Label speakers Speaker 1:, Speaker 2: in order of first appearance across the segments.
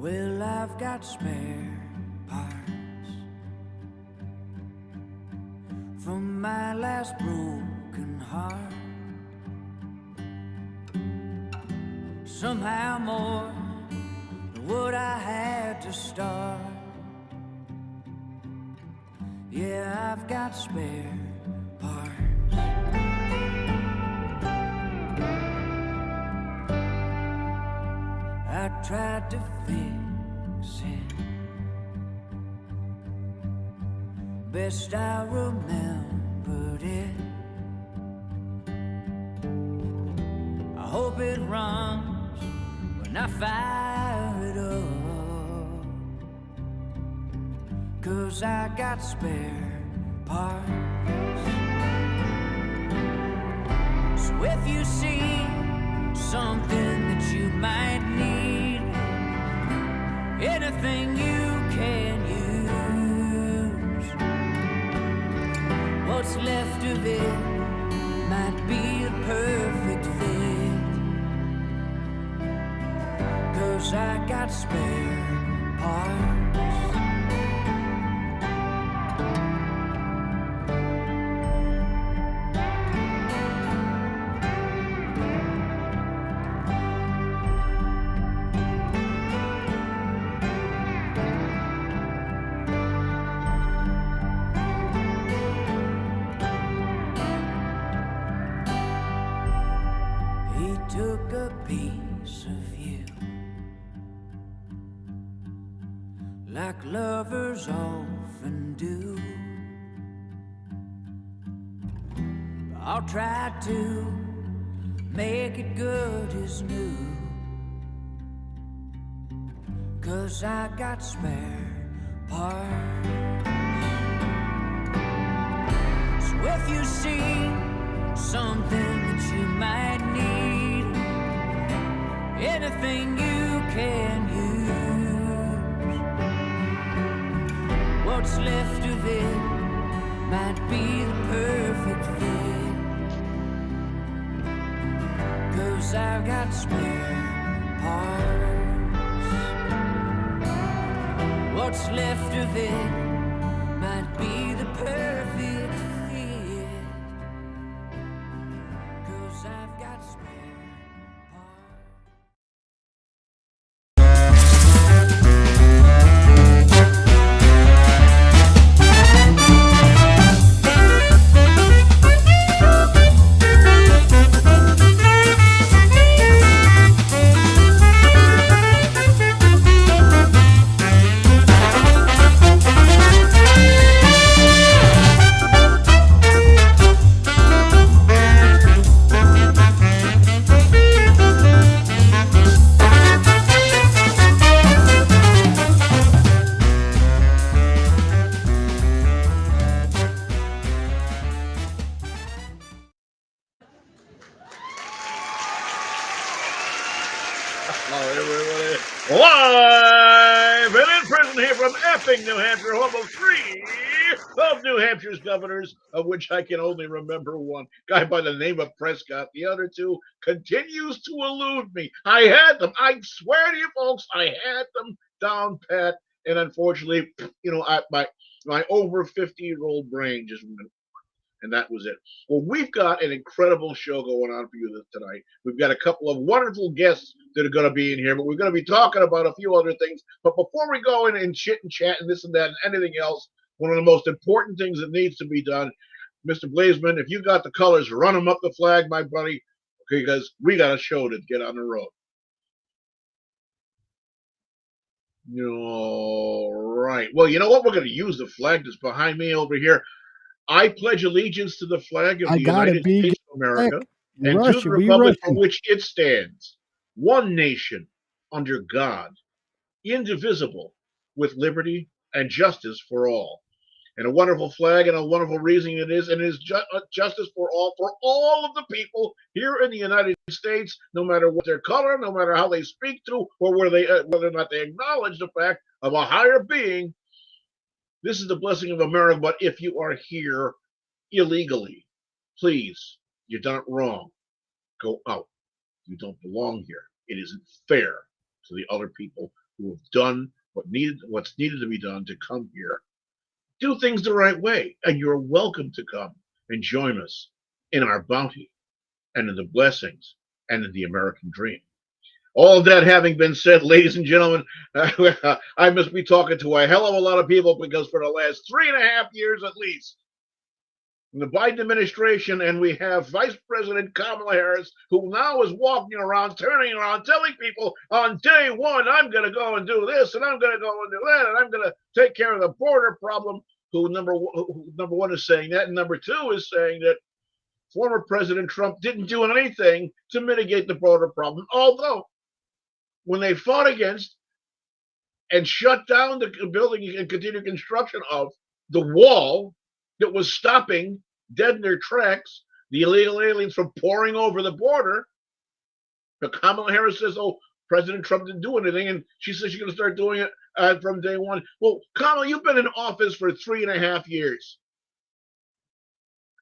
Speaker 1: Well, I've got spare parts from my last broken heart. Somehow more than what I had to start. Yeah, I've got spare parts. I tried to fix it best I remembered it. I hope it runs when I fire it up, 'cause I got spare parts. So if you see something that you might need, anything you can use, what's left of it might be the perfect fit, 'cause I got spare parts. Took a piece of you, like lovers often do. I'll try to make it good as new, 'cause I got spare parts. So if you see something that you might need, anything you can use, what's left of it might be the perfect fit, 'cause I've got spare parts. What's left of it might be the perfect fit, 'cause I've got spare parts.
Speaker 2: Live and in person here from Epping, New Hampshire, home of three of New Hampshire's governors, of which I can only remember one, guy by the name of Prescott. The other two continues to elude me. I had them. I swear to you folks, I had them down pat. And unfortunately, my over 50-year-old brain just went, and that was it. Well, we've got an incredible show going on for you tonight. We've got a couple of wonderful guests that are going to be in here, but we're going to be talking about a few other things. But before we go in and chit and chat and this and that and anything else, one of the most important things that needs to be done, Mr. Blazeman, if you got the colors, run them up the flag, my buddy, because we got a show to get on the road. All right. Well, you know what? We're going to use the flag that's behind me over here. I pledge allegiance to the flag of the United States of America and to the republic for which it stands, one nation, under God, indivisible, with liberty and justice for all. And a wonderful flag and a wonderful reason it is, and it is justice for all of the people here in the United States, no matter what their color, no matter how they speak to, or whether or not they acknowledge the fact of a higher being. This is the blessing of America, but if you are here illegally, please, you've done it wrong. Go out. You don't belong here. It isn't fair to the other people who have done what's needed to be done to come here. Do things the right way, and you're welcome to come and join us in our bounty and in the blessings and in the American dream. All of that having been said, ladies and gentlemen, I must be talking to a hell of a lot of people because for the last 3.5 years at least, in the Biden administration, and we have Vice President Kamala Harris, who now is walking around, turning around, telling people on day one, I'm going to go and do this, and I'm going to go and do that, and I'm going to take care of the border problem. Who number one is saying that, and number two is saying that former President Trump didn't do anything to mitigate the border problem, although when they fought against and shut down the building and continued construction of the wall that was stopping dead in their tracks the illegal aliens from pouring over the border, but Kamala Harris says, oh, President Trump didn't do anything, and she says she's going to start doing it from day one. Well, Kamala, you've been in office for 3.5 years.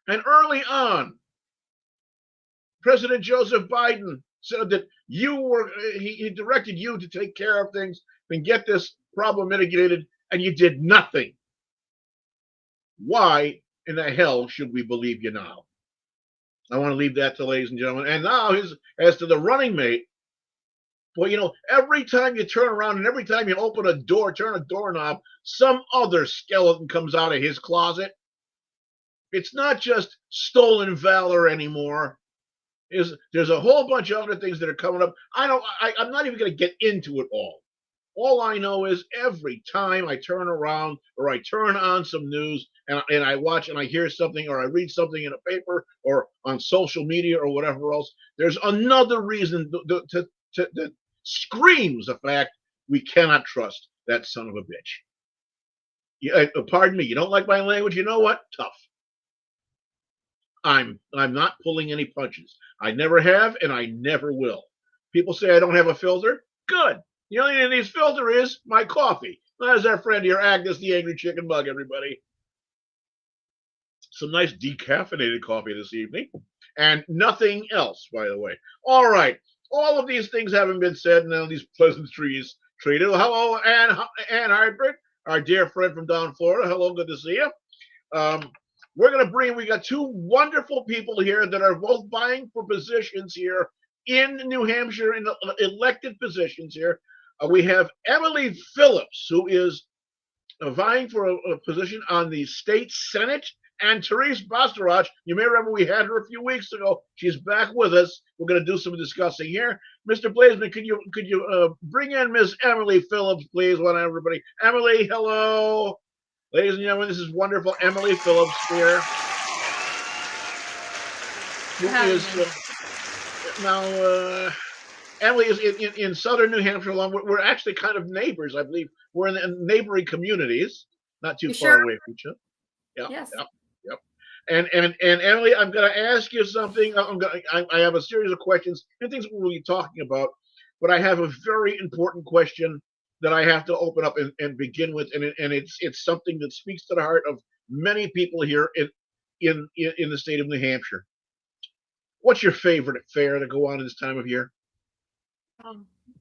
Speaker 2: And early on, President Joseph Biden said that he directed you to take care of things and get this problem mitigated, and you did nothing. Why in the hell should we believe you now? I want to leave that to ladies and gentlemen. And now, as to the running mate, well, every time you turn around and every time you open a door, turn a doorknob, some other skeleton comes out of his closet. It's not just stolen valor anymore. There's a whole bunch of other things that are coming up. I'm not even going to get into it all. All I know is every time I turn around or I turn on some news and I watch and I hear something or I read something in a paper or on social media or whatever else, there's another reason that screams the fact we cannot trust that son of a bitch. Pardon me, you don't like my language? You know what? Tough. I'm not pulling any punches. I never have and I never will. People say I don't have a filter. Good. The only thing that needs filter is my coffee. That is our friend here, Agnes the Angry Chicken Bug, everybody. Some nice decaffeinated coffee this evening. And nothing else, by the way. All right. All of these things having been said, and now these pleasantries treated. Hello, Ann Hybrid, our dear friend from down Florida. Hello, good to see you. We got two wonderful people here that are both vying for positions here in New Hampshire, in elected positions here. We have Emily Phillips, who is vying for a position on the state Senate, and Therese Basterache. You may remember we had her a few weeks ago. She's back with us. We're going to do some discussing here. Mr. Blazeman, could you bring in Miss Emily Phillips, please? Want everybody? Emily, hello. Ladies and gentlemen, this is wonderful Emily Phillips here. Who is now Emily is in southern New Hampshire. We're actually kind of neighbors, I believe. We're in neighboring communities, not too far away from each other. Yeah, yes. Yep. And Emily, I'm going to ask you something. I have a series of questions and things we'll be talking about, but I have a very important question that I have to open up and begin with, and it's something that speaks to the heart of many people here in the state of New Hampshire. What's your favorite fair to go on this time of year?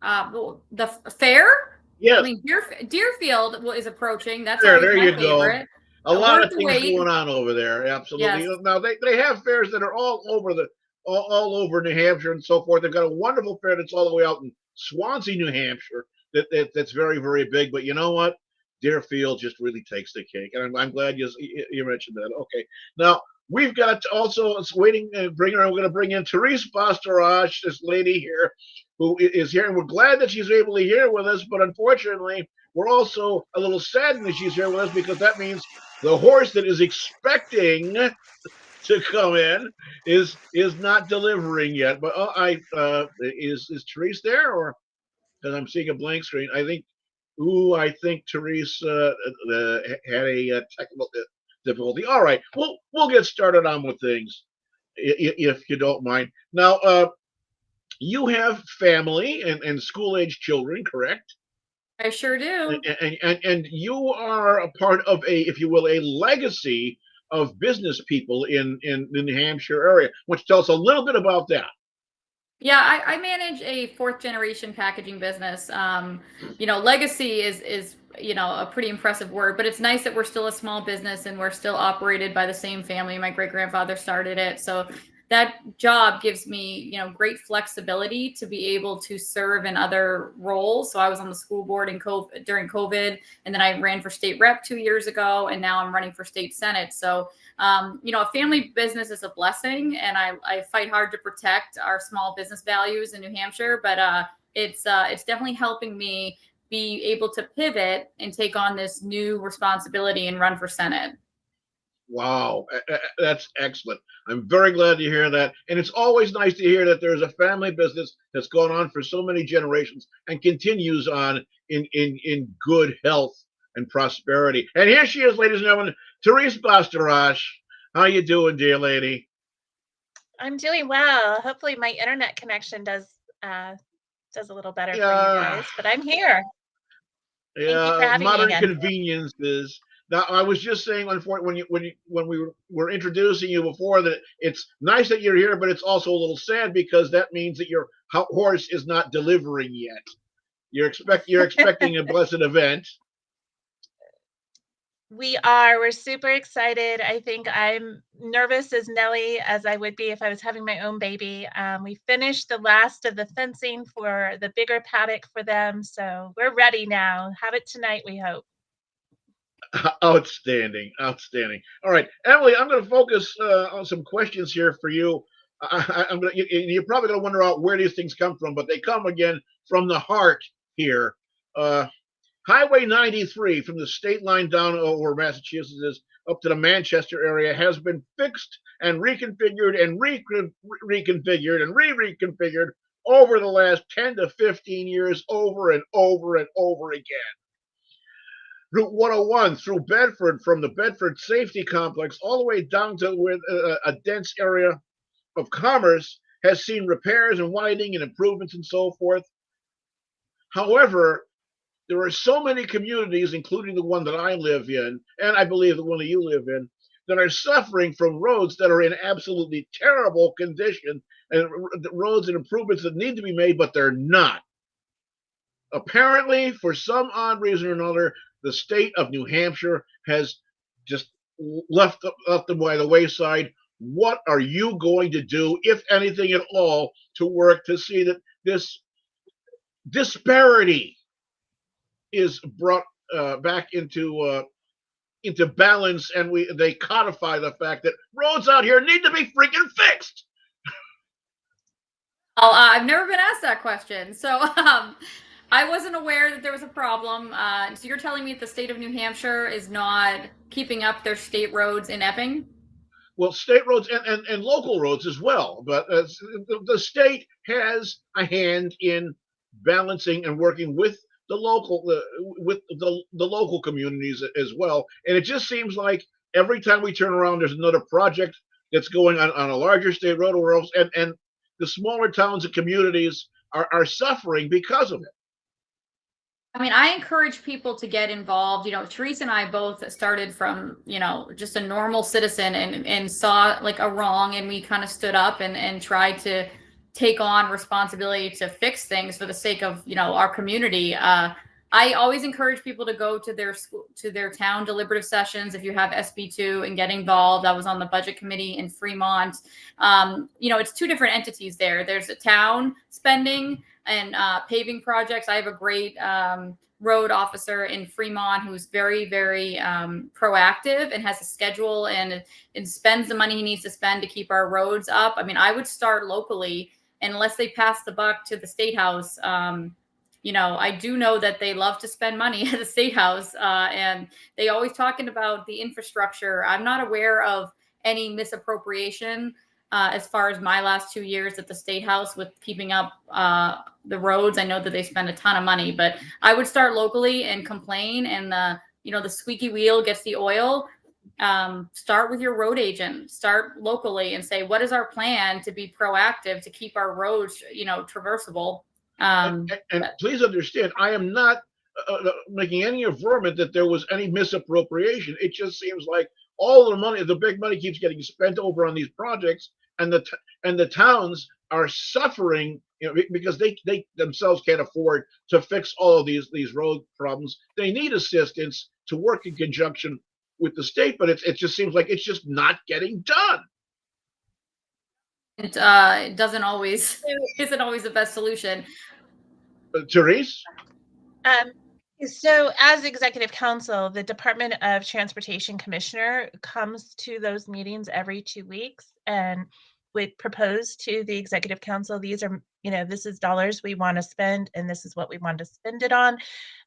Speaker 3: The fair?
Speaker 2: Yes.
Speaker 3: I mean, Deerfield is approaching. That's
Speaker 2: there you
Speaker 3: favorite.
Speaker 2: Go. A lot of things going on over there. Absolutely. Yes. Now they have fairs that are all over New Hampshire and so forth. They've got a wonderful fair that's all the way out in Swansea, New Hampshire. That's very, very big. But you know what? Deerfield just really takes the cake, and I'm glad you mentioned that. Okay. Now we've got also we're going to bring in Therese Basterache, this lady here, who is here, and we're glad that she's able to be here with us. But unfortunately, we're also a little saddened that she's here with us because that means the horse that is expecting to come in is not delivering yet. But is Therese there, or because I'm seeing a blank screen? I think Therese had a technical difficulty. All right, we'll get started on with things if you don't mind. Now, you have family and school-age children, correct?
Speaker 3: I sure do.
Speaker 2: And you are a part of if you will, a legacy of business people in the New Hampshire area. Why don't you tell us a little bit about that?
Speaker 3: Yeah, I manage a fourth generation packaging business. Legacy is a pretty impressive word, but it's nice that we're still a small business and we're still operated by the same family. My great grandfather started it, so that job gives me great flexibility to be able to serve in other roles. So I was on the school board during COVID, and then I ran for state rep 2 years ago, and now I'm running for state senate. So a family business is a blessing, and I fight hard to protect our small business values in New Hampshire. But it's definitely helping me be able to pivot and take on this new responsibility and run for Senate.
Speaker 2: Wow, that's excellent. I'm very glad to hear that. And it's always nice to hear that there's a family business that's gone on for so many generations and continues on in good health and prosperity. And here she is, ladies and gentlemen, Therese Basterache. How you doing, dear lady?
Speaker 4: I'm doing well. Hopefully my internet connection does a little better for you
Speaker 2: Yeah,
Speaker 4: guys, but I'm here. Thank you for
Speaker 2: yeah,
Speaker 4: having me
Speaker 2: modern
Speaker 4: again.
Speaker 2: conveniences. Now, I was just saying when we were introducing you before that it's nice that you're here, but it's also a little sad because that means that your horse is not delivering yet. You're expecting a blessed event.
Speaker 4: We're super excited. I think I'm nervous as Nelly as I would be if I was having my own baby. We finished the last of the fencing for the bigger paddock for them, so we're ready now. Have it tonight, we hope.
Speaker 2: Outstanding, outstanding. All right, Emily, I'm going to focus on some questions here for you. I'm going to, you're probably going to wonder out where these things come from, but they come again from the heart here. Uh, Highway 93 from the state line down over Massachusetts is up to the Manchester area has been fixed and reconfigured and reconfigured and reconfigured over the last 10 to 15 years over and over and over again. Route 101 through Bedford from the Bedford Safety Complex all the way down to where a dense area of commerce has seen repairs and widening and improvements and so forth. However, there are so many communities, including the one that I live in, and I believe the one that you live in, that are suffering from roads that are in absolutely terrible condition and roads and improvements that need to be made, but they're not. Apparently, for some odd reason or another, the state of New Hampshire has just left them by the wayside. What are you going to do, if anything at all, to work to see that this disparity is brought back into balance, and they codify the fact that roads out here need to be freaking fixed?
Speaker 3: Well, I've never been asked that question, so I wasn't aware that there was a problem. So you're telling me that the state of New Hampshire is not keeping up their state roads in Epping?
Speaker 2: Well, state roads and local roads as well, but the state has a hand in balancing and working with the local communities as well. And it just seems like every time we turn around, there's another project that's going on a larger state road, or else, and the smaller towns and communities are suffering because of it.
Speaker 3: I mean, I encourage people to get involved. Teresa and I both started from, just a normal citizen and saw like a wrong, and we kind of stood up and tried to take on responsibility to fix things for the sake of, our community. I always encourage people to go to their town deliberative sessions. If you have SB2, and get involved. I was on the budget committee in Fremont. It's two different entities there. There's a town spending and paving projects. I have a great road officer in Fremont who's very, very proactive and has a schedule and spends the money he needs to spend to keep our roads up. I mean, I would start locally, unless they pass the buck to the State House. I do know that they love to spend money at the State House, and they always talking about the infrastructure. I'm not aware of any misappropriation as far as my last 2 years at the State House with keeping up the roads. I know that they spend a ton of money, but I would start locally and complain, and the squeaky wheel gets the oil. Start with your road agent, start locally, and say, what is our plan to be proactive to keep our roads, traversable?
Speaker 2: And please understand, I am not making any affirmation that there was any misappropriation. It just seems like all the money, the big money, keeps getting spent over on these projects, and the towns are suffering, because they themselves can't afford to fix all of these road problems. They need assistance to work in conjunction with the state, but it just seems like it's just not getting done.
Speaker 3: It doesn't always isn't always the best solution.
Speaker 2: Therese?
Speaker 4: So as executive council, the Department of Transportation Commissioner comes to those meetings every 2 weeks and would propose to the executive council, these are, this is dollars we want to spend and this is what we want to spend it on.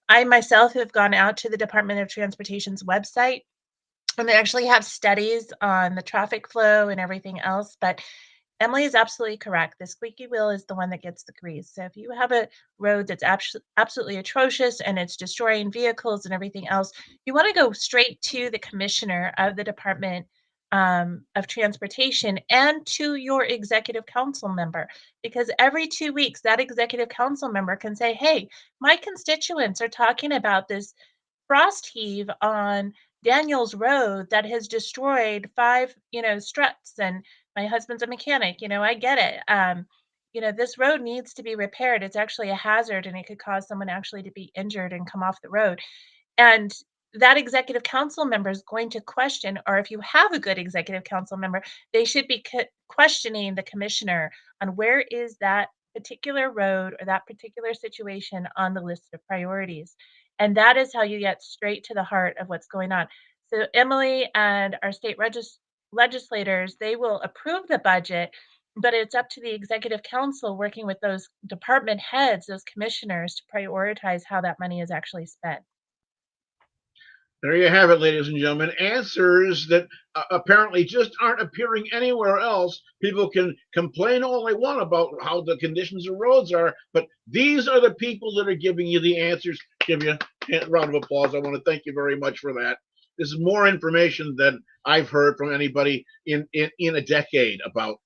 Speaker 4: I myself have gone out to the Department of Transportation's website and they actually have studies on the traffic flow and everything else, but Emily is absolutely correct. The squeaky wheel is the one that gets the grease. So if you have a road that's absolutely atrocious and it's destroying vehicles and everything else, you want to go straight to the commissioner of the Department of Transportation and to your executive council member, because every 2 weeks that executive council member can say, hey, my constituents are talking about this frost heave on Daniels Road that has destroyed 5, struts, and my husband's a mechanic, I get it. This road needs to be repaired. It's actually a hazard and it could cause someone actually to be injured and come off the road. And that executive council member is going to question, or if you have a good executive council member, they should be questioning the commissioner on where is that particular road or that particular situation on the list of priorities. And that is how you get straight to the heart of what's going on. So Emily and our state legislators, they will approve the budget, but it's up to the executive council working with those department heads, those commissioners, to prioritize how that money is actually spent.
Speaker 2: There you have it, ladies and gentlemen. Answers that apparently just aren't appearing anywhere else. People can complain all they want about how the conditions of roads are, but these are the people that are giving you the answers. Give you a round of applause. I want to thank you very much for that. This is more information than I've heard from anybody in a decade about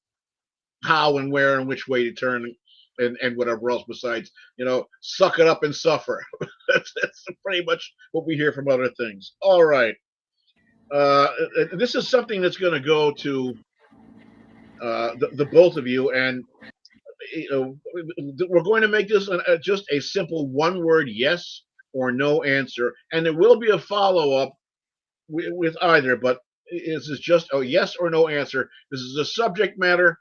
Speaker 2: how and where and which way to turn and whatever else besides, suck it up and suffer. that's pretty much what we hear from other things. All right. This is something that's going to go to the both of you, and we're going to make this just a simple one-word yes or no answer, and there will be a follow-up with either, but this is just a yes or no answer. This is a subject matter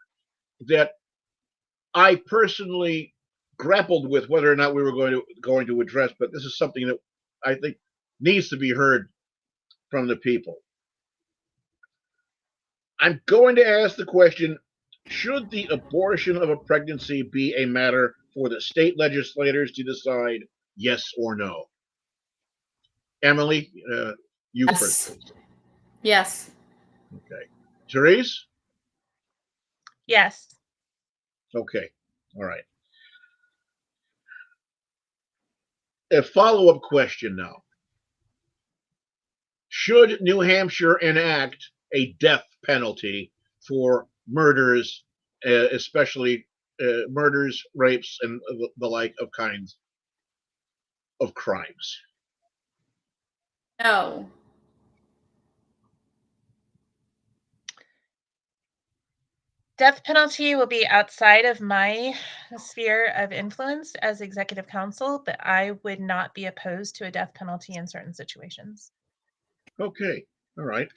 Speaker 2: that I personally grappled with whether or not we were going to address, but this is something that I think needs to be heard from the people. I'm going to ask the question, should the abortion of a pregnancy be a matter for the state legislators to decide, yes or no? Emily, you
Speaker 3: Yes.
Speaker 2: first.
Speaker 3: Yes.
Speaker 2: Okay. Therese?
Speaker 4: Yes.
Speaker 2: Okay. All right. A follow-up question now. Should New Hampshire enact a death penalty for murders, especially murders, rapes, and the like of kinds of crimes?
Speaker 3: No.
Speaker 4: Death penalty will be outside of my sphere of influence as executive council, but I would not be opposed to a death penalty in certain situations.
Speaker 2: Okay. All right.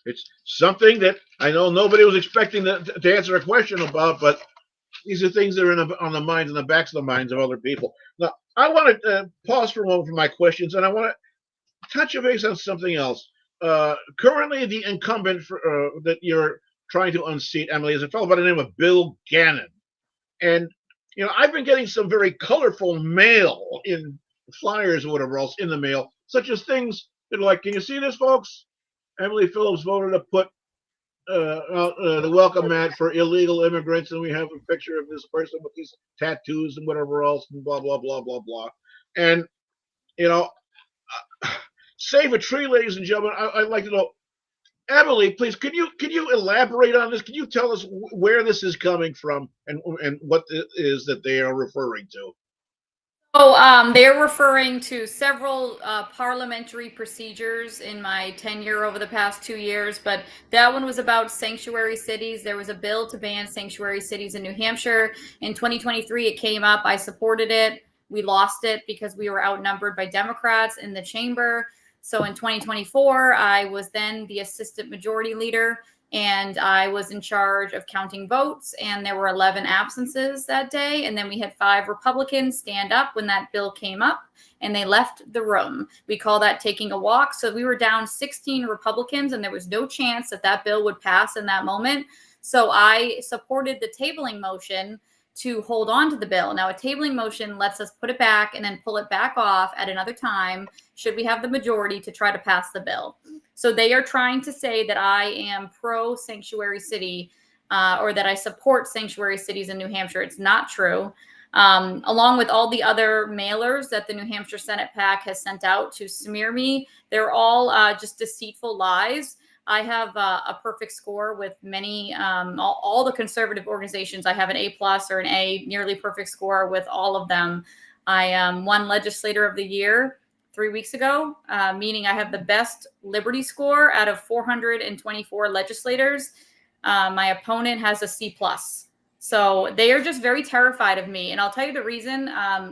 Speaker 2: It's something that I know nobody was expecting to answer a question about, but these are things that are on the minds and the backs of the minds of other people. Now, I want to pause for a moment for my questions, and I want to touch base on something else. Currently, the incumbent that you're trying to unseat, Emily, is a fellow by the name of Bill Gannon. And, I've been getting some very colorful mail in flyers or whatever else in the mail, such as things that are like, can you see this, folks? Emily Phillips voted to put the welcome mat for illegal immigrants, and we have a picture of this person with these tattoos and whatever else, and blah, blah, blah, blah, blah. And, save a tree, ladies and gentlemen. I'd like to know, Emily, please, can you elaborate on this? Can you tell us where this is coming from and what it is that they are referring to?
Speaker 3: Oh, they're referring to several parliamentary procedures in my tenure over the past 2 years, but that one was about sanctuary cities. There was a bill to ban sanctuary cities in New Hampshire. In 2023, it came up. I supported it. We lost it because we were outnumbered by Democrats in the chamber. So in 2024, I was then the assistant majority leader, and I was in charge of counting votes, and there were 11 absences that day. And then we had 5 Republicans stand up when that bill came up, and they left the room. We call that taking a walk. So we were down 16 Republicans, and there was no chance that that bill would pass in that moment. So I supported the tabling motion to hold on to the bill. Now, a tabling motion lets us put it back and then pull it back off at another time, should we have the majority to try to pass the bill. So they are trying to say that I am pro sanctuary city, or that I support sanctuary cities in New Hampshire. It's not true. Along with all the other mailers that the New Hampshire Senate PAC has sent out to smear me, they're all just deceitful lies. I have a perfect score with many, all the conservative organizations. I have an A+ or an A, nearly perfect score with all of them. I won Legislator of the Year 3 weeks ago, meaning I have the best Liberty score out of 424 legislators. My opponent has a C+. So they are just very terrified of me. And I'll tell you the reason.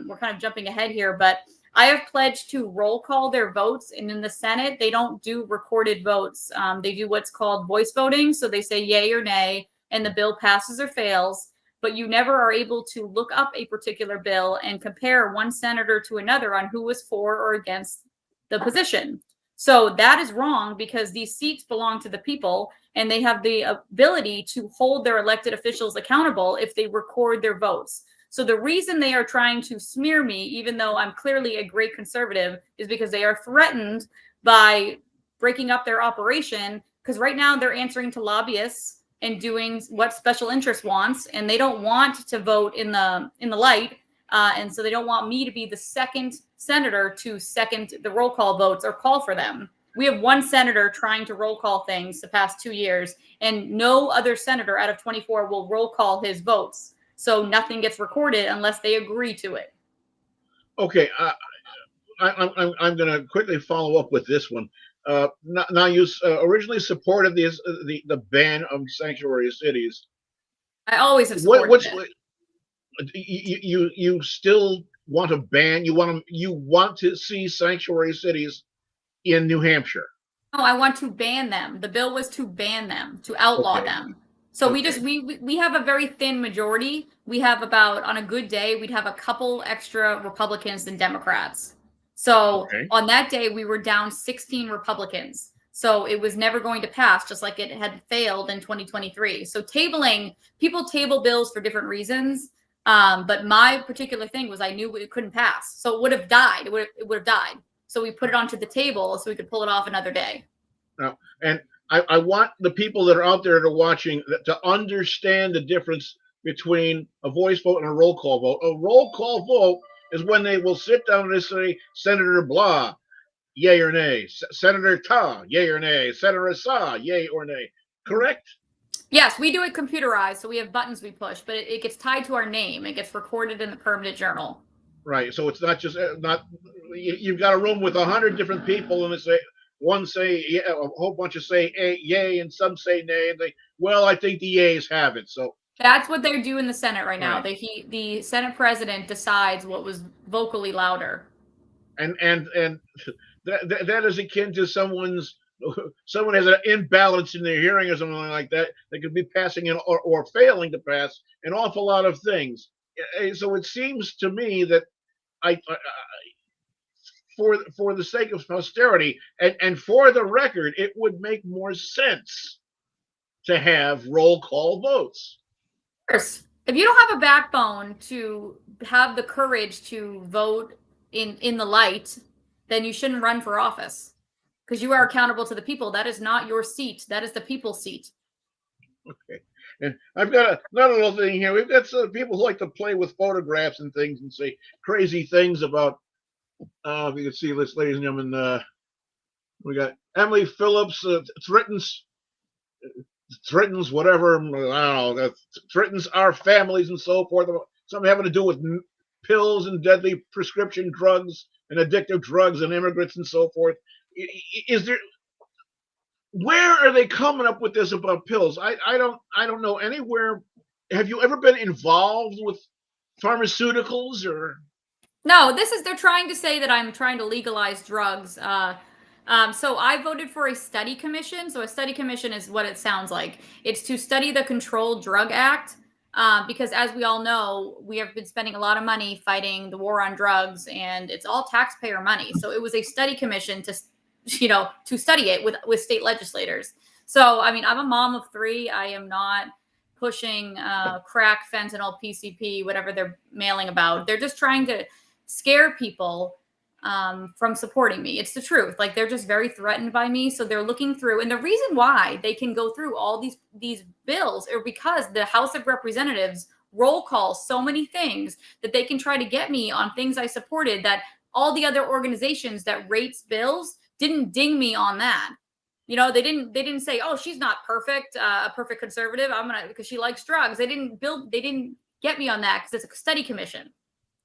Speaker 3: We're kind of jumping ahead here, but I have pledged to roll call their votes. And in the Senate, they don't do recorded votes. They do what's called voice voting. So they say yay or nay, and the bill passes or fails. But you never are able to look up a particular bill and compare one senator to another on who was for or against the position. So that is wrong, because these seats belong to the people, and they have the ability to hold their elected officials accountable if they record their votes. So the reason they are trying to smear me, even though I'm clearly a great conservative, is because they are threatened by breaking up their operation. Because right now they're answering to lobbyists and doing what special interest wants, and they don't want to vote in the light, and so they don't want me to be the second senator to second the roll call votes or call for them. We have one senator trying to roll call things the past 2 years, and no other senator out of 24 will roll call his votes. So nothing gets recorded unless they agree to it.
Speaker 2: Okay, I'm going to quickly follow up with this one. Now, you originally supported the ban of sanctuary cities.
Speaker 3: I always have supported it.
Speaker 2: You still want to ban? You want to see sanctuary cities in New Hampshire?
Speaker 3: No, I want to ban them. The bill was to ban them, to outlaw them. So we have a very thin majority. We have about, on a good day, we'd have a couple extra Republicans than Democrats. So on that day, we were down 16 Republicans. So it was never going to pass, just like it had failed in 2023. So people table bills for different reasons. But my particular thing was I knew it couldn't pass. So it would have died. It would have died. So we put it onto the table so we could pull it off another day.
Speaker 2: And I want the people that are out there that are watching to understand the difference between a voice vote and a roll call vote. A roll call vote is when they will sit down and say, Senator blah, yay or nay. Senator Ta, yay or nay. Senator Sa, yay or nay. Correct?
Speaker 3: Yes, we do it computerized, so we have buttons we push, but it gets tied to our name. It gets recorded in the permanent journal.
Speaker 2: Right. So it's not just you've got a room with 100 different people, and one say yeah, a whole bunch of say yay, and some say nay, and I think the yays have it. So
Speaker 3: that's what they do in the Senate right now. The Senate president decides what was vocally louder.
Speaker 2: And that is akin to someone has an imbalance in their hearing or something like that. They could be passing or failing to pass an awful lot of things. So it seems to me that for the sake of posterity and for the record, it would make more sense to have roll call votes.
Speaker 3: Of course. If you don't have a backbone to have the courage to vote in the light, then you shouldn't run for office, because you are accountable to the people. That is not your seat. That is the people's seat.
Speaker 2: Okay. And I've got another little thing here. We've got some people who like to play with photographs and things and say crazy things about, if you can see this, ladies and gentlemen, we got Emily Phillips, threatens whatever, I don't know, that threatens our families and so forth. Something having to do with pills and deadly prescription drugs and addictive drugs and immigrants and so forth. Is there, where are they coming up with this about pills? I don't know anywhere. Have you ever been involved with pharmaceuticals or?
Speaker 3: No, they're trying to say that I'm trying to legalize drugs. So I voted for a study commission. So a study commission is what it sounds like. It's to study the Controlled Drug Act. Because as we all know, we have been spending a lot of money fighting the war on drugs, and it's all taxpayer money. So it was a study commission to, to study it with state legislators. So, I mean, I'm a mom of 3. I am not pushing crack, fentanyl, PCP, whatever they're mailing about. They're just trying to scare people from supporting me. It's the truth. Like, they're just very threatened by me. So they're looking through. And the reason why they can go through all these bills are because the House of Representatives roll call so many things that they can try to get me on things I supported that all the other organizations that rates bills didn't ding me on that. They didn't say, oh, she's not perfect, a perfect conservative. Because she likes drugs. They didn't get me on that because it's a study commission.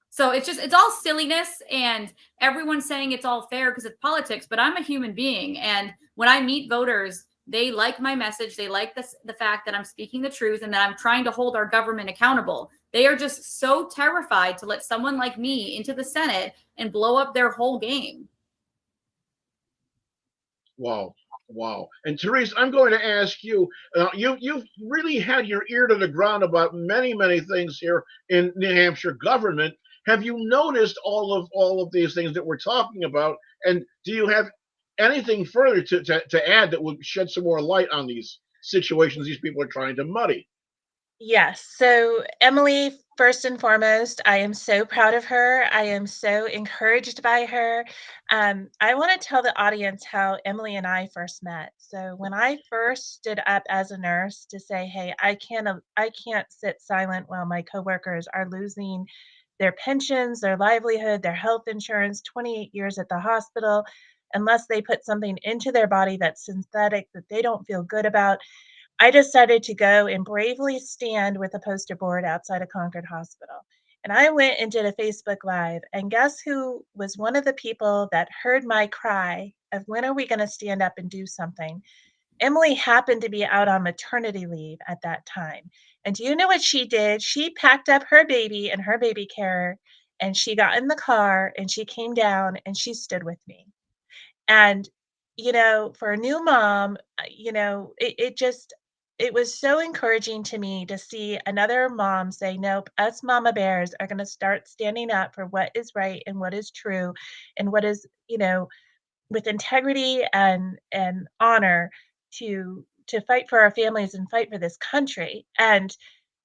Speaker 3: So it's all silliness, and everyone's saying it's all fair because it's politics, but I'm a human being. And when I meet voters, they like my message. They like the fact that I'm speaking the truth and that I'm trying to hold our government accountable. They are just so terrified to let someone like me into the Senate and blow up their whole game.
Speaker 2: Wow. Wow. And Therese, I'm going to ask you, you've really had your ear to the ground about many, many things here in New Hampshire government. Have you noticed all of these things that we're talking about? And do you have anything further to add that would shed some more light on these situations these people are trying to muddy?
Speaker 4: Yes. So, Emily, first and foremost, I am so proud of her. I am so encouraged by her. I want to tell the audience how Emily and I first met. So, when I first stood up as a nurse to say, "Hey, I can't sit silent while my coworkers are losing their pensions, their livelihood, their health insurance, 28 years at the hospital, unless they put something into their body that's synthetic that they don't feel good about." I decided to go and bravely stand with a poster board outside of Concord Hospital. And I went and did a Facebook Live. And guess who was one of the people that heard my cry of when are we going to stand up and do something? Emily happened to be out on maternity leave at that time. And do you know what she did? She packed up her baby and her baby carrier, and she got in the car and she came down and she stood with me. And, for a new mom, it was so encouraging to me to see another mom say, nope, us mama bears are going to start standing up for what is right and what is true and what is, with integrity and honor to fight for our families and fight for this country. And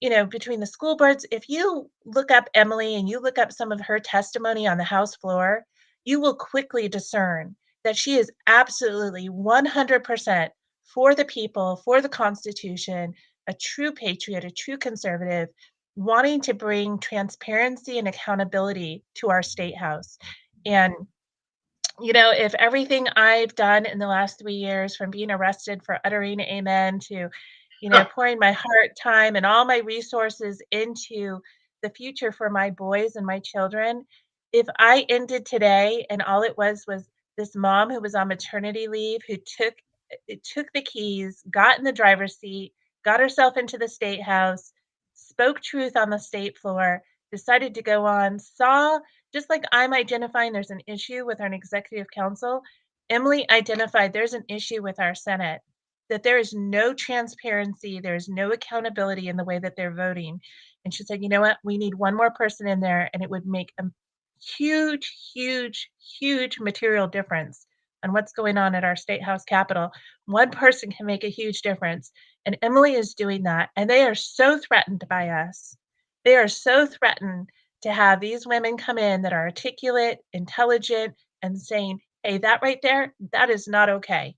Speaker 4: between the school boards, if you look up Emily and you look up some of her testimony on the House floor, you will quickly discern that she is absolutely 100% for the people, for the Constitution, a true patriot, a true conservative, wanting to bring transparency and accountability to our state house. And if everything I've done in the last 3 years, from being arrested for uttering amen to, pouring my heart, time, and all my resources into the future for my boys and my children, if I ended today and all it was this mom who was on maternity leave, who took the keys, got in the driver's seat, got herself into the state house, spoke truth on the state floor, decided to go on, saw, just like I'm identifying there's an issue with our executive council, Emily identified there's an issue with our Senate, that there is no transparency, there's no accountability in the way that they're voting. And she said, you know what, we need one more person in there, and it would make a huge, huge, huge material difference on what's going on at our state house capitol. One person can make a huge difference. And Emily is doing that. And they are so threatened by us. They are so threatened to have these women come in that are articulate, intelligent, and saying, hey, that right there, that is not okay.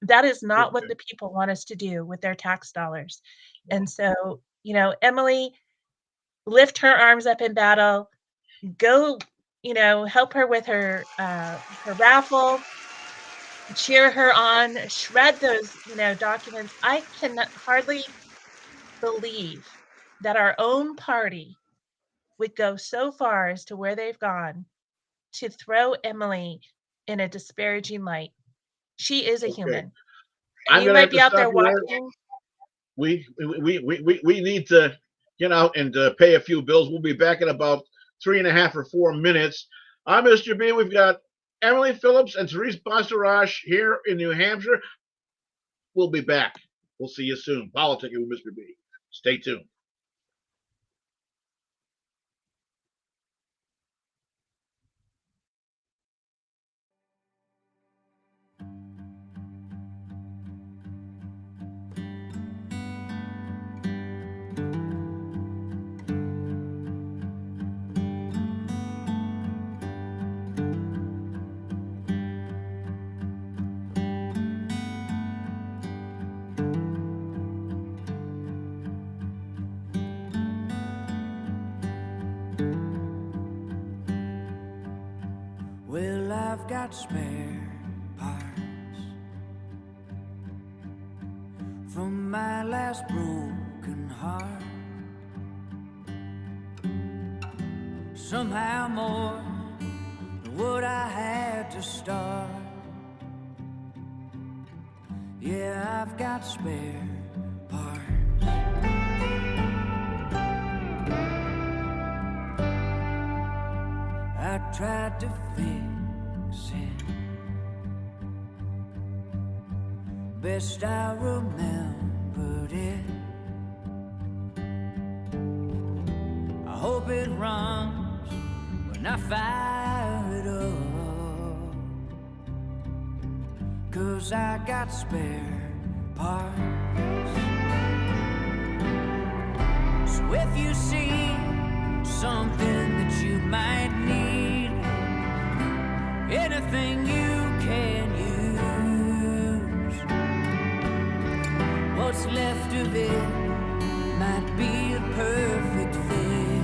Speaker 4: That is not what the people want us to do with their tax dollars. And so, Emily, lift her arms up in battle, go, help her with her raffle, cheer her on, shred those, documents. I can hardly believe that our own party would go so far as to where they've gone to throw Emily in a disparaging light. She is a
Speaker 2: Okay.
Speaker 4: human. And
Speaker 2: I'm
Speaker 4: you
Speaker 2: going to have
Speaker 4: might be
Speaker 2: to
Speaker 4: out
Speaker 2: stop
Speaker 4: there
Speaker 2: you there.
Speaker 4: watching.
Speaker 2: We need to get out and pay a few bills. We'll be back in about 3.5 or 4 minutes. I'm Mr. B. We've got Emily Phillips and Therese Basterache here in New Hampshire. We'll be back. We'll see you soon. Politicking with Mr. B. Stay tuned.
Speaker 1: Well, I've got spare parts from my last broken heart. Somehow more than what I had to start. Yeah, I've got spare parts. I tried to fix it best I remembered it. I hope it runs when I fire it up, 'cause I got spare parts. So if you see something that you might need, anything you can use, what's left of it might be a perfect fit,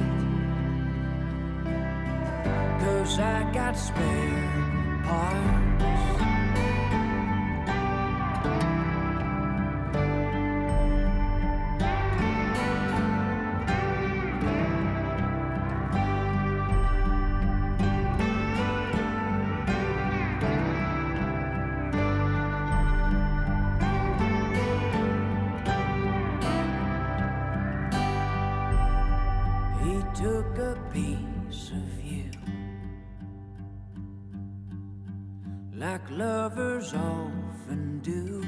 Speaker 1: 'cause I got spare parts. Took a piece of you, like lovers often do.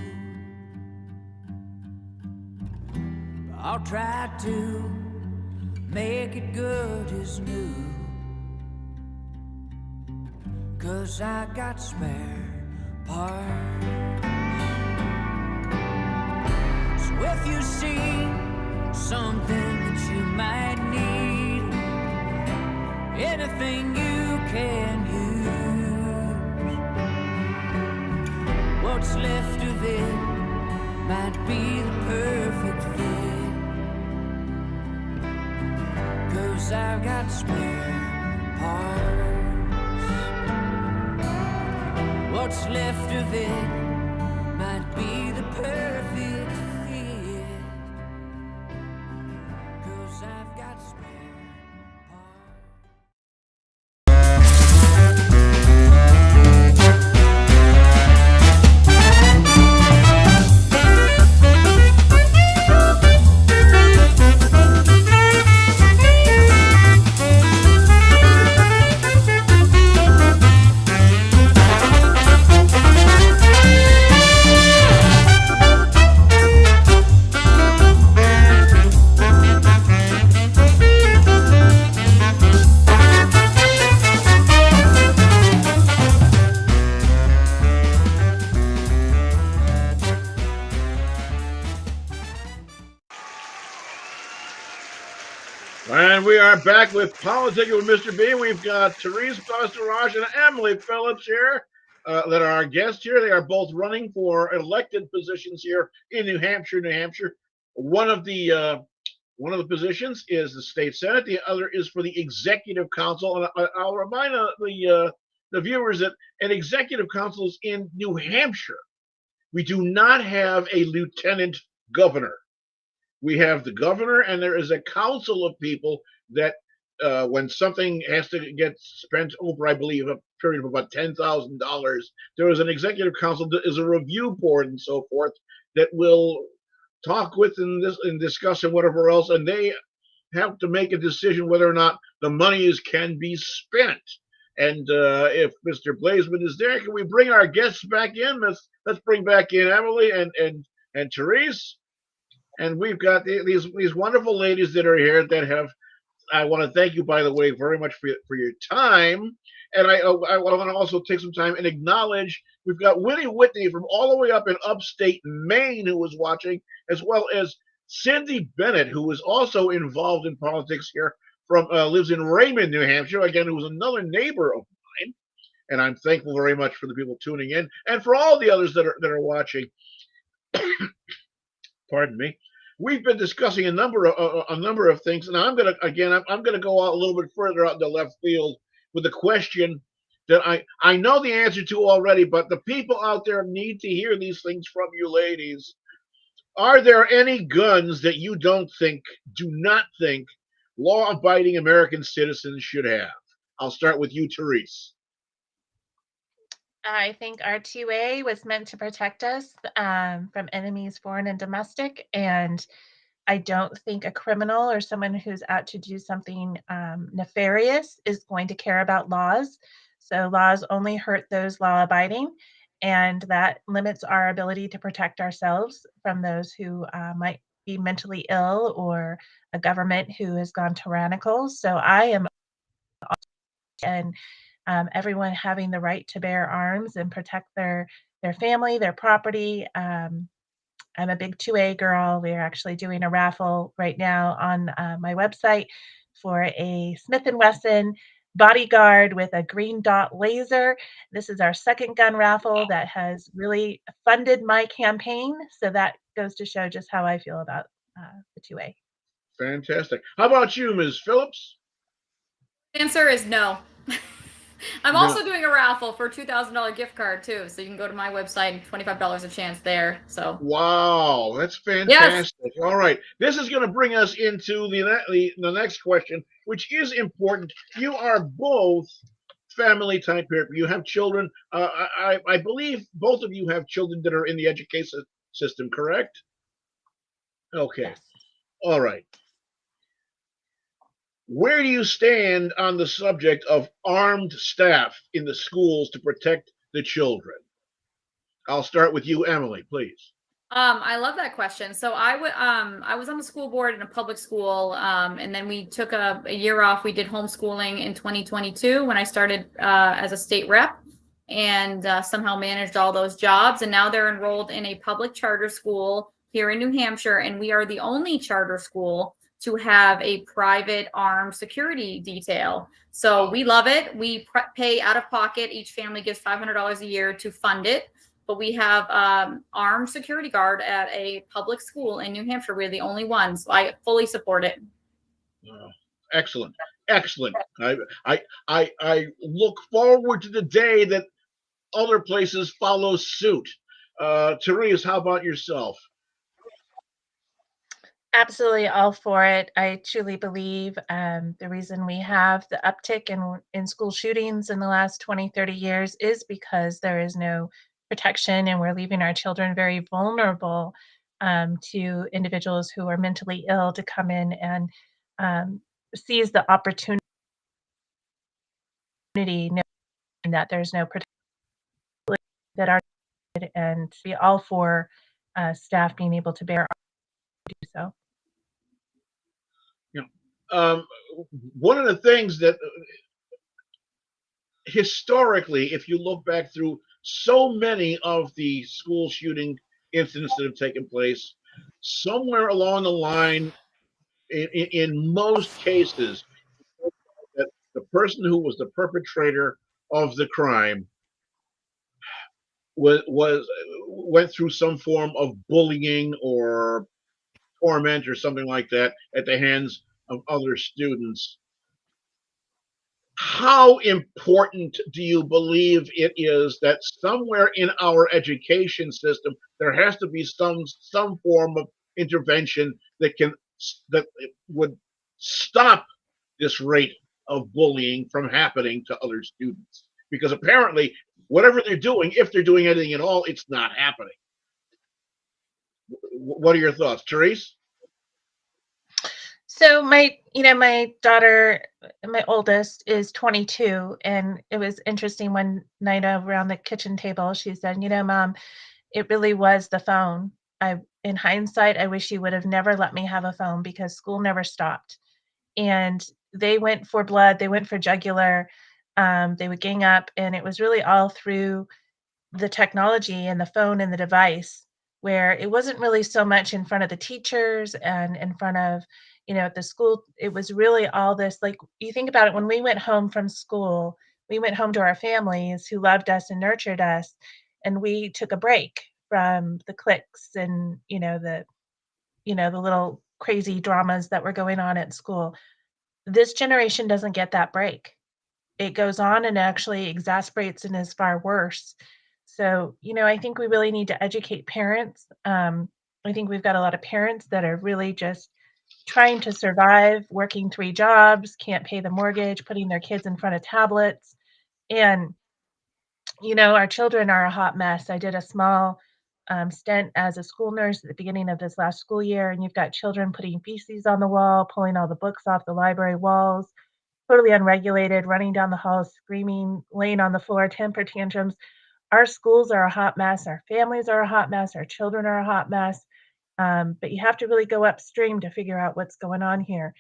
Speaker 1: I'll try to make it good as new, 'cause I got spare parts. So if you see something that you might need, anything you can use, what's left of it might be the perfect fit, 'cause I've got spare parts. What's left of it might be the perfect fit, 'cause I've got spare parts.
Speaker 2: And we are back with Politicking with Mr. B. We've got Therese Basterache and Emily Phillips here that are our guests here. They are both running for elected positions here in New Hampshire, One of the positions is the state senate. The other is for the executive council. And I'll remind the viewers that an executive council is in New Hampshire. We do not have a lieutenant governor. We have the governor, and there is a council of people that when something has to get spent over, I believe, a period of about $10,000, there is an executive council that is a review board and so forth that will talk with and discuss and whatever else, and they have to make a decision whether or not the monies can be spent. And if Mr. Blazeman is there, can we bring our guests back in? Let's bring back in Emily and Therese. And we've got these wonderful ladies that are here that have. I want to thank you, by the way, very much for your time. And I want to also take some time and acknowledge we've got Winnie Whitney from all the way up in upstate Maine who was watching, as well as Cindy Bennett, who is also involved in politics here, from lives in Raymond, New Hampshire, again, who was another neighbor of mine. And I'm thankful very much for the people tuning in and for all the others that are watching. Pardon me. We've been discussing a number of things, and I'm gonna go out a little bit further out in the left field with a question that I know the answer to already, but the people out there need to hear these things from you ladies. Are there any guns that you do not think law-abiding American citizens should have? I'll start with you, Therese.
Speaker 4: I think our 2A was meant to protect us from enemies, foreign and domestic. And I don't think a criminal or someone who's out to do something nefarious is going to care about laws. So laws only hurt those law abiding. And that limits our ability to protect ourselves from those who might be mentally ill or a government who has gone tyrannical. So I am, and everyone having the right to bear arms and protect their family, their property. I'm a big 2A girl. We're actually doing a raffle right now on my website for a Smith & Wesson bodyguard with a green dot laser. This is our second gun raffle that has really funded my campaign. So that goes to show just how I feel about the 2A.
Speaker 2: Fantastic. How about you, Ms. Phillips?
Speaker 3: The answer is no. I'm
Speaker 2: No.
Speaker 3: also doing a raffle for a $2,000 gift card too, so you can go to my website, $25 a chance there. So
Speaker 2: wow, that's fantastic. Yes. All right, this is going to bring us into the next question, which is important. You are both family type here. You have children. I believe both of you have children that are in the education system, correct? Okay.
Speaker 4: Yes.
Speaker 2: All right. Where do you stand on the subject of armed staff in the schools to protect the children? I'll start with you, Emily, please.
Speaker 3: I love that question. So I was on the school board in a public school, and then we took a year off. We did homeschooling in 2022 when I started as a state rep, and somehow managed all those jobs. And now they're enrolled in a public charter school here in New Hampshire, and we are the only charter school to have a private armed security detail. So we love it. We pay out of pocket. Each family gives $500 a year to fund it. But we have armed security guard at a public school in New Hampshire. We're the only ones. So I fully support it.
Speaker 2: Excellent. Excellent. I look forward to the day that other places follow suit. Therese, how about yourself?
Speaker 4: Absolutely all for it. I truly believe the reason we have the uptick in school shootings in the last 20, 30 years is because there is no protection, and we're leaving our children very vulnerable to individuals who are mentally ill to come in and seize the opportunity, knowing that there's no protection that are, and be all for staff being able to bear do so.
Speaker 2: One of the things that historically, if you look back through so many of the school shooting incidents that have taken place, somewhere along the line, in most cases, that the person who was the perpetrator of the crime went through some form of bullying or torment or something like that at the hands of other students. How important do you believe it is that somewhere in our education system there has to be some form of intervention that would stop this rate of bullying from happening to other students? Because apparently, whatever they're doing, if they're doing anything at all, it's not happening. What are your thoughts, Therese?
Speaker 4: So my daughter, my oldest, is 22, and it was interesting one night around the kitchen table. She said, Mom, it really was the phone. In hindsight, I wish you would have never let me have a phone because school never stopped. And they went for blood, they went for jugular, they would gang up, and it was really all through the technology and the phone and the device, where it wasn't really so much in front of the teachers and in front of, at the school. It was really all this, like, you think about it, when we went home from school, we went home to our families who loved us and nurtured us, and we took a break from the cliques and, the little crazy dramas that were going on at school. This generation doesn't get that break. It goes on and actually exasperates and is far worse. So, I think we really need to educate parents. I think we've got a lot of parents that are really just trying to survive, working 3 jobs, can't pay the mortgage, putting their kids in front of tablets. And, our children are a hot mess. I did a small stint as a school nurse at the beginning of this last school year, and you've got children putting feces on the wall, pulling all the books off the library walls, totally unregulated, running down the hall, screaming, laying on the floor, temper tantrums. Our schools are a hot mess. Our families are a hot mess. Our children are a hot mess. But you have to really go upstream to figure out what's going on here.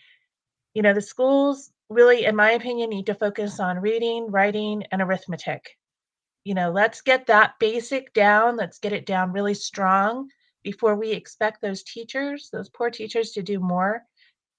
Speaker 4: The schools really, in my opinion, need to focus on reading, writing, and arithmetic. Let's get that basic down. Let's get it down really strong before we expect those poor teachers, to do more.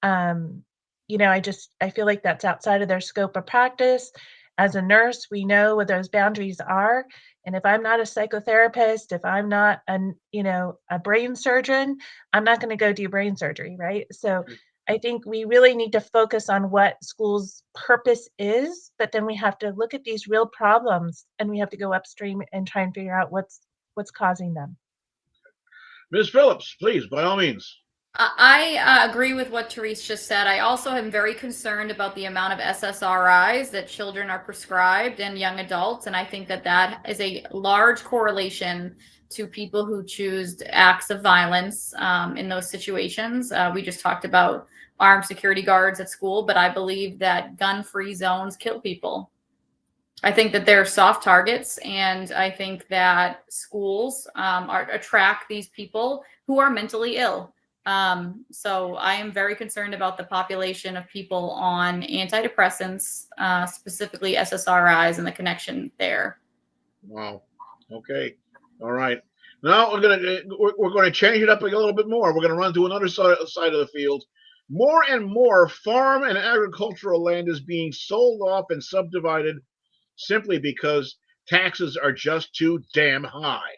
Speaker 4: Um, I feel like that's outside of their scope of practice. As a nurse, we know what those boundaries are. And if I'm not a psychotherapist, if I'm not a brain surgeon, I'm not going to go do brain surgery, right? So I think we really need to focus on what school's purpose is, but then we have to look at these real problems and we have to go upstream and try and figure out what's causing them.
Speaker 2: Ms. Phillips, please, by all means.
Speaker 3: I agree with what Therese just said. I also am very concerned about the amount of SSRIs that children are prescribed and young adults. And I think that that is a large correlation to people who choose acts of violence in those situations. We just talked about armed security guards at school, but I believe that gun-free zones kill people. I think that they're soft targets, and I think that schools attract these people who are mentally ill. So I am very concerned about the population of people on antidepressants, specifically SSRIs, and the connection there.
Speaker 2: Wow. Okay. All right. Now we're going to change it up a little bit more. We're going to run to another side of the field. More and more farm and agricultural land is being sold off and subdivided simply because taxes are just too damn high.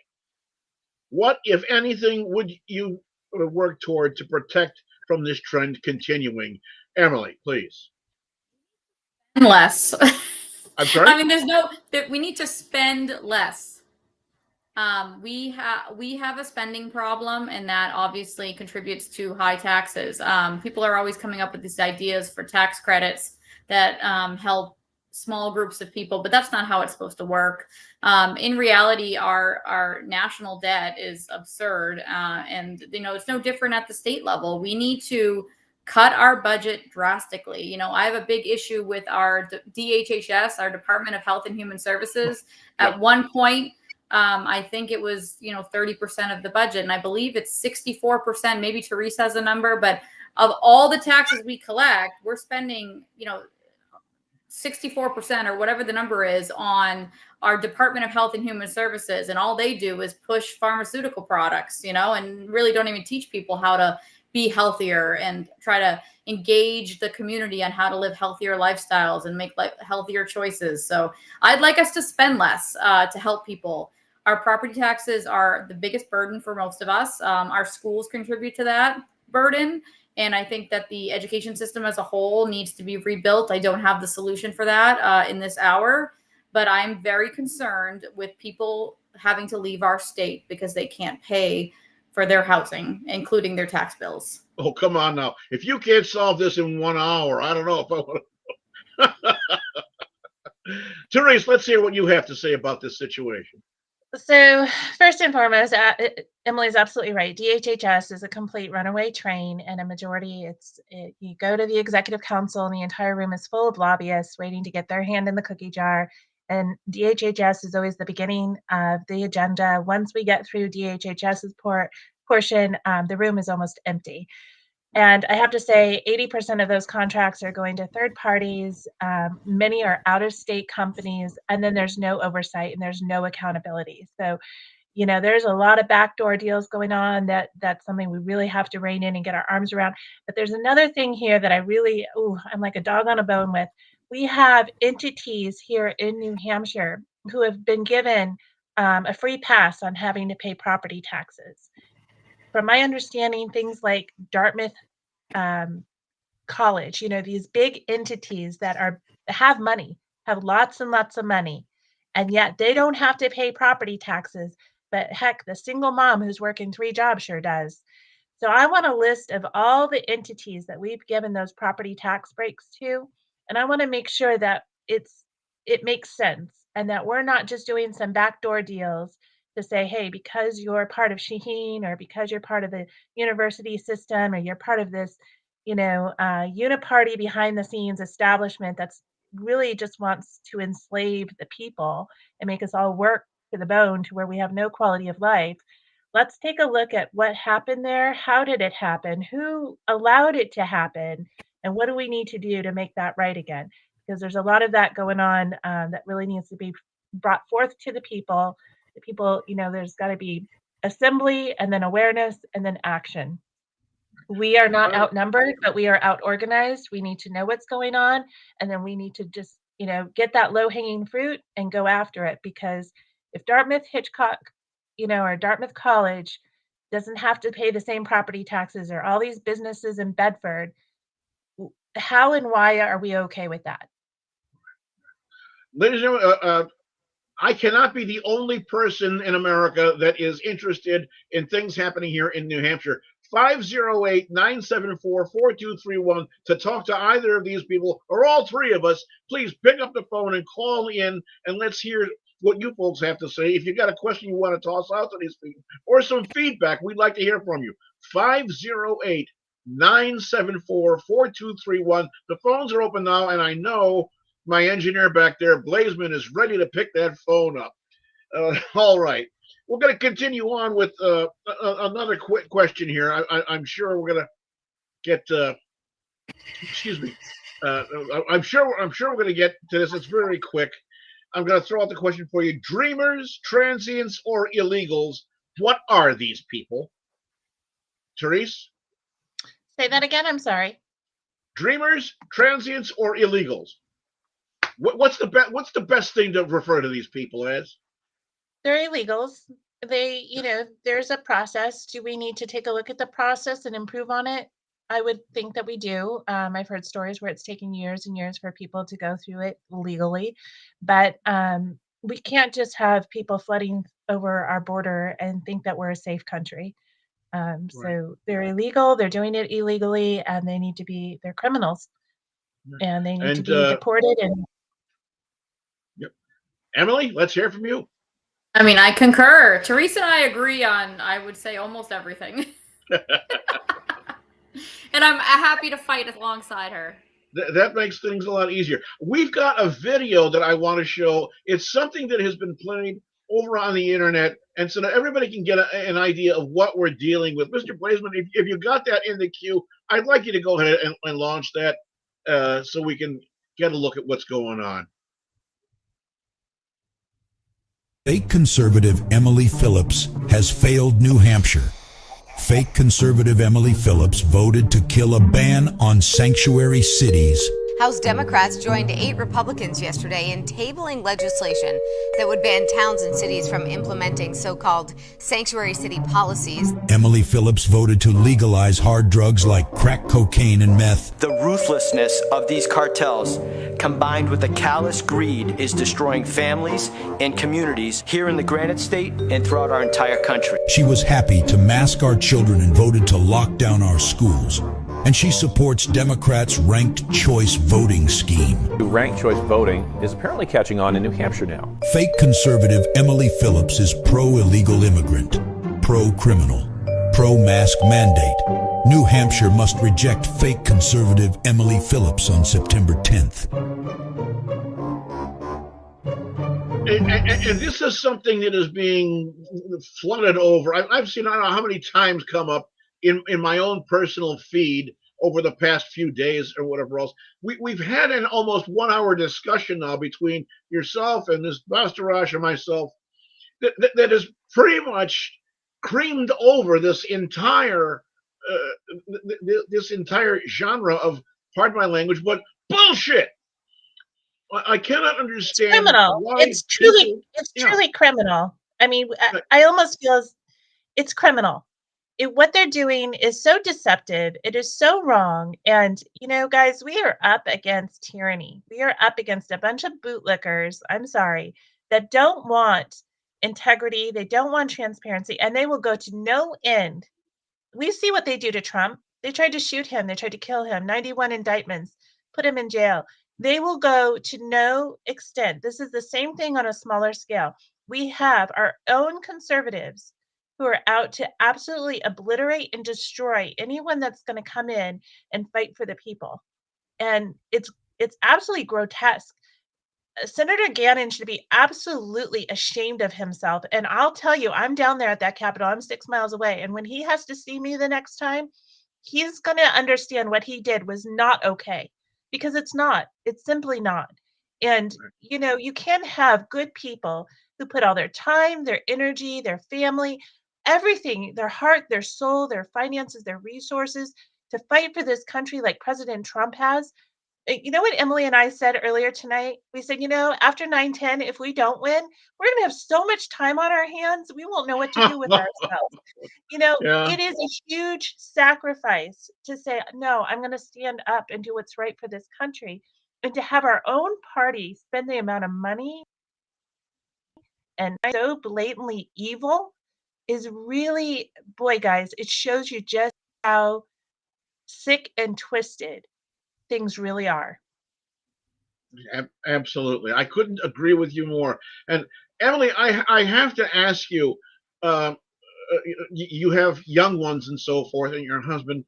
Speaker 2: What, if anything, would you work toward to protect from this trend continuing? Emily, please.
Speaker 3: Less.
Speaker 2: I'm sorry?
Speaker 3: I mean, we need to spend less. We have a spending problem, and that obviously contributes to high taxes. People are always coming up with these ideas for tax credits that help small groups of people, but that's not how it's supposed to work. In reality, our national debt is absurd, and it's no different at the state level. We need to cut our budget drastically. I have a big issue with our DHHS, our Department of Health and Human Services. At one point, I think it was 30% of the budget, and I believe it's 64%. Maybe Therese has a number, but of all the taxes we collect, we're spending 64% or whatever the number is on our Department of Health and Human Services, and all they do is push pharmaceutical products, and really don't even teach people how to be healthier and try to engage the community on how to live healthier lifestyles and make healthier choices. So I'd like us to spend less to help people. Our property taxes are the biggest burden for most of us. Our schools contribute to that burden. And I think that the education system as a whole needs to be rebuilt. I don't have the solution for that in this hour, but I'm very concerned with people having to leave our state because they can't pay for their housing, including their tax bills.
Speaker 2: Oh, come on now. If you can't solve this in 1 hour, I don't know if I want to. Therese, let's hear what you have to say about this situation.
Speaker 4: So first and foremost, Emily's absolutely right. DHHS is a complete runaway train, and a majority, you go to the executive council and the entire room is full of lobbyists waiting to get their hand in the cookie jar. And DHHS is always the beginning of the agenda. Once we get through DHHS's portion, the room is almost empty. And I have to say, 80% of those contracts are going to third parties. Many are out-of-state companies, and then there's no oversight and there's no accountability. So, there's a lot of backdoor deals going on. That's something we really have to rein in and get our arms around. But there's another thing here that I'm like a dog on a bone with. We have entities here in New Hampshire who have been given a free pass on having to pay property taxes. From my understanding, things like Dartmouth College, these big entities that have money, have lots and lots of money, and yet they don't have to pay property taxes. But heck, the single mom who's working 3 jobs sure does. So I want a list of all the entities that we've given those property tax breaks to, and I want to make sure that it makes sense and that we're not just doing some backdoor deals to say, hey, because you're part of Shaheen or because you're part of the university system or you're part of this, uniparty behind the scenes establishment that's really just wants to enslave the people and make us all work to the bone to where we have no quality of life. Let's take a look at what happened there. How did it happen? Who allowed it to happen? And what do we need to do to make that right again? Because there's a lot of that going on that really needs to be brought forth to the people. The people, there's got to be assembly and then awareness and then action. We are not outnumbered, but we are out organized. We need to know what's going on. And then we need to just, get that low hanging fruit and go after it. Because if Dartmouth Hitchcock, or Dartmouth College doesn't have to pay the same property taxes or all these businesses in Bedford, how and why are we okay with that?
Speaker 2: Ladies and gentlemen, I cannot be the only person in America that is interested in things happening here in New Hampshire. 508-974-4231 to talk to either of these people or all three of us. Please pick up the phone and call in, and let's hear what you folks have to say. If you got a question you want to toss out to these people or some feedback, we'd like to hear from you. 508-974-4231. The phones are open now, and I know my engineer back there, Blazeman, is ready to pick that phone up. All right. We're going to continue on with another quick question here. I'm sure we're going to get, excuse me. I'm sure we're going to get to this. It's very quick. I'm going to throw out the question for you. Dreamers, transients, or illegals, what are these people? Therese?
Speaker 4: Say that again. I'm sorry.
Speaker 2: Dreamers, transients, or illegals? What's the best thing to refer to these people as?
Speaker 4: They're illegals. They, there's a process. Do we need to take a look at the process and improve on it? I would think that we do. I've heard stories where it's taken years and years for people to go through it legally, but we can't just have people flooding over our border and think that we're a safe country. Right. So they're illegal. They're doing it illegally, and they're criminals, and they need to be deported. And
Speaker 2: yep. Emily, let's hear from you.
Speaker 3: I mean, I concur. Teresa and I agree on, I would say, almost everything. And I'm happy to fight alongside her.
Speaker 2: That makes things a lot easier. We've got a video that I want to show. It's something that has been played over on the internet, and so that everybody can get an idea of what we're dealing with. Mr. Blazeman, if you got that in the queue, I'd like you to go ahead and launch that so we can get a look at what's going on.
Speaker 5: Fake conservative Emily Phillips has failed New Hampshire. Fake conservative Emily Phillips voted to kill a ban on sanctuary cities
Speaker 6: House Democrats joined 8 Republicans yesterday in tabling legislation that would ban towns and cities from implementing so-called sanctuary city policies.
Speaker 5: Emily Phillips voted to legalize hard drugs like crack cocaine and meth.
Speaker 7: The ruthlessness of these cartels, combined with the callous greed, is destroying families and communities here in the Granite State and throughout our entire country.
Speaker 5: She was happy to mask our children and voted to lock down our schools. And she supports Democrats' ranked choice voting scheme.
Speaker 8: Ranked choice voting is apparently catching on in New Hampshire now.
Speaker 5: Fake conservative Emily Phillips is pro-illegal immigrant, pro-criminal, pro-mask mandate. New Hampshire must reject fake conservative Emily Phillips on September 10th.
Speaker 2: And this is something that is being flooded over. I've seen, I don't know how many times come up in my own personal feed over the past few days or whatever else. We've had an almost 1 hour discussion now between yourself and this Basterache and myself that is pretty much creamed over this entire genre of, pardon my language, but bullshit. I cannot understand.
Speaker 4: It's criminal. It's truly criminal. I mean, I almost feel it's criminal. What they're doing is so deceptive. It is so wrong. And, you know, guys, we are up against tyranny. We are up against a bunch of bootlickers, I'm sorry, that don't want integrity. They don't want transparency, and they will go to no end. We see what they do to Trump. They tried to shoot him. They tried to kill him. 91 indictments, put him in jail. They will go to no extent. This is the same thing on a smaller scale. We have our own conservatives who are out to absolutely obliterate and destroy anyone that's going to come in and fight for the people. And it's absolutely grotesque. Senator Gannon should be absolutely ashamed of himself. And I'll tell you, I'm down there at that Capitol. I'm 6 miles away. And when he has to see me the next time, he's going to understand what he did was not okay, because it's not. It's simply not. And, you know, you can't have good people who put all their time, their energy, their family, everything, their heart, their soul, their finances, their resources to fight for this country like President Trump has. You know what Emily and I said earlier tonight? We said, you know, after 9/10, if we don't win, we're going to have so much time on our hands, we won't know what to do with ourselves. You know, It is a huge sacrifice to say, no, I'm going to stand up and do what's right for this country. And to have our own party spend the amount of money and so blatantly evil is really, boy, guys, it shows you just how sick and twisted things really are.
Speaker 2: Absolutely. I couldn't agree with you more. And Emily, I have to ask you, you have young ones and so forth, and your husband,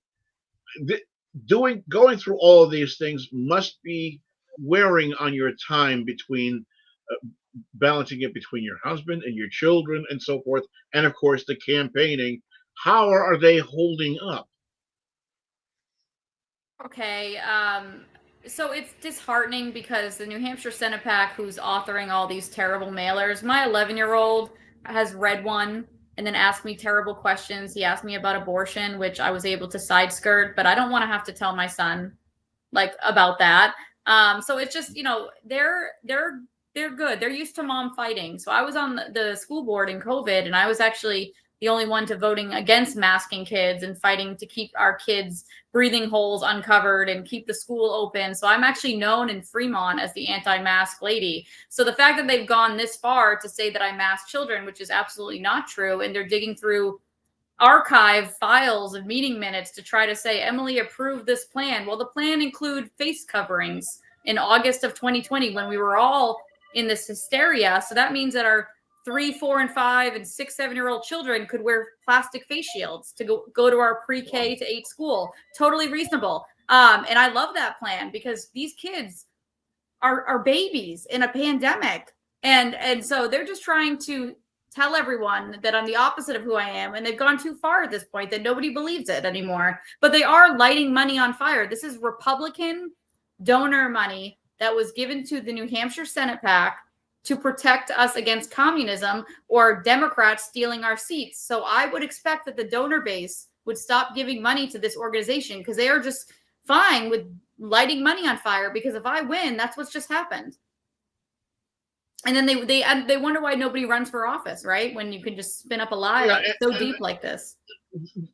Speaker 2: going through all of these things must be wearing on your time between balancing it between your husband and your children and so forth, and of course the campaigning. How are they holding up?
Speaker 3: Okay, so it's disheartening because the New Hampshire Senate PAC, who's authoring all these terrible mailers, my 11-year-old has read one and then asked me terrible questions. He asked me about abortion, which I was able to side skirt, but I don't want to have to tell my son about that. So it's just, you know, they're good. They're used to mom fighting. So I was on the school board in COVID, and I was actually the only one to voting against masking kids and fighting to keep our kids' breathing holes uncovered and keep the school open. So I'm actually known in Fremont as the anti-mask lady. So the fact that they've gone this far to say that I mask children, which is absolutely not true, and they're digging through archive files of meeting minutes to try to say Emily approved this plan. Well, the plan included face coverings in August of 2020 when we were all in this hysteria. So that means that our 3, 4, and 5, and 6, 7-year-old children could wear plastic face shields to go to our pre-K to 8 school. Totally reasonable. And I love that plan because these kids are babies in a pandemic. And so they're just trying to tell everyone that I'm the opposite of who I am. And they've gone too far at this point that nobody believes it anymore. But they are lighting money on fire. This is Republican donor money that was given to the New Hampshire Senate PAC to protect us against communism or Democrats stealing our seats. So I would expect that the donor base would stop giving money to this organization because they are just fine with lighting money on fire, because if I win, that's what's just happened. And then they wonder why nobody runs for office, right? When you can just spin up a lie so deep like this.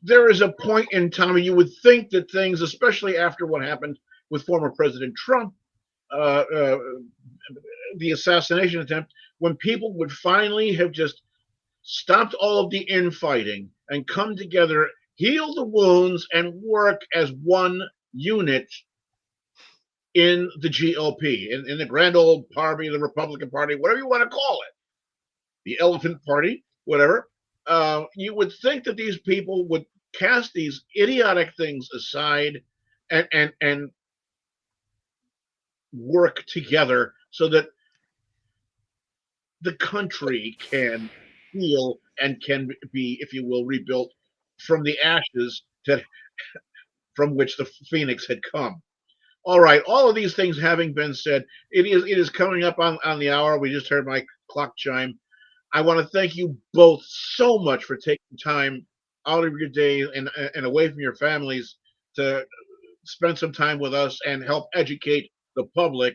Speaker 2: There is a point in time you would think that things, especially after what happened with former President Trump, the assassination attempt, when people would finally have just stopped all of the infighting and come together, heal the wounds, and work as one unit in the GOP, in the grand old party, the Republican Party, whatever you want to call it, the Elephant Party, whatever. You would think that these people would cast these idiotic things aside and work together so that the country can heal and can be, if you will, rebuilt from the ashes from which the phoenix had come. All right, all of these things having been said, it is coming up on the hour. We just heard my clock chime. I want to thank you both so much for taking time out of your day and away from your families to spend some time with us and help educate the public.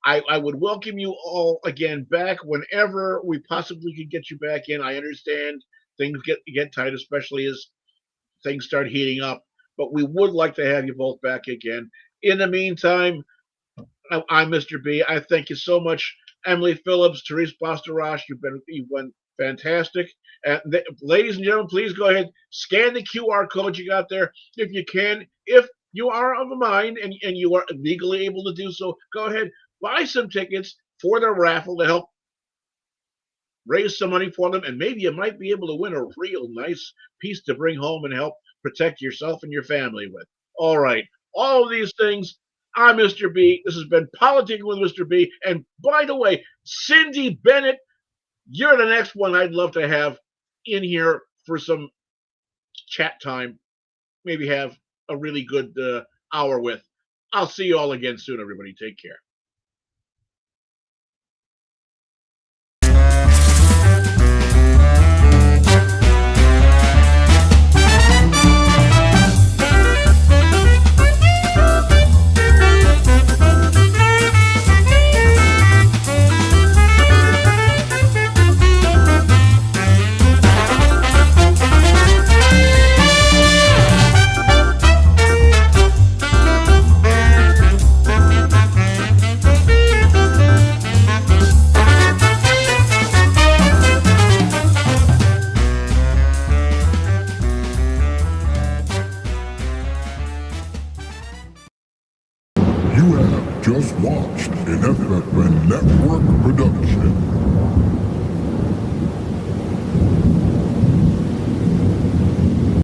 Speaker 2: I would welcome you all again back whenever we possibly could get you back in. I understand things get tight, especially as things start heating up, but we would like to have you both back again. In the meantime, I'm Mr. B. I thank you so much, Emily Phillips, Therese Basterache. You've been fantastic. Ladies and gentlemen, please go ahead, scan the QR code you got there if you can. If you are of a mind and you are legally able to do so, go ahead, buy some tickets for the raffle to help raise some money for them, and maybe you might be able to win a real nice piece to bring home and help protect yourself and your family with. All right. All of these things. I'm Mr. B. This has been Politicking with Mr. B. And by the way, Cindy Bennett, you're the next one I'd love to have in here for some chat time. Maybe have a really good hour with. I'll see you all again soon, everybody. Take care.
Speaker 9: You have just watched an FFN Network production.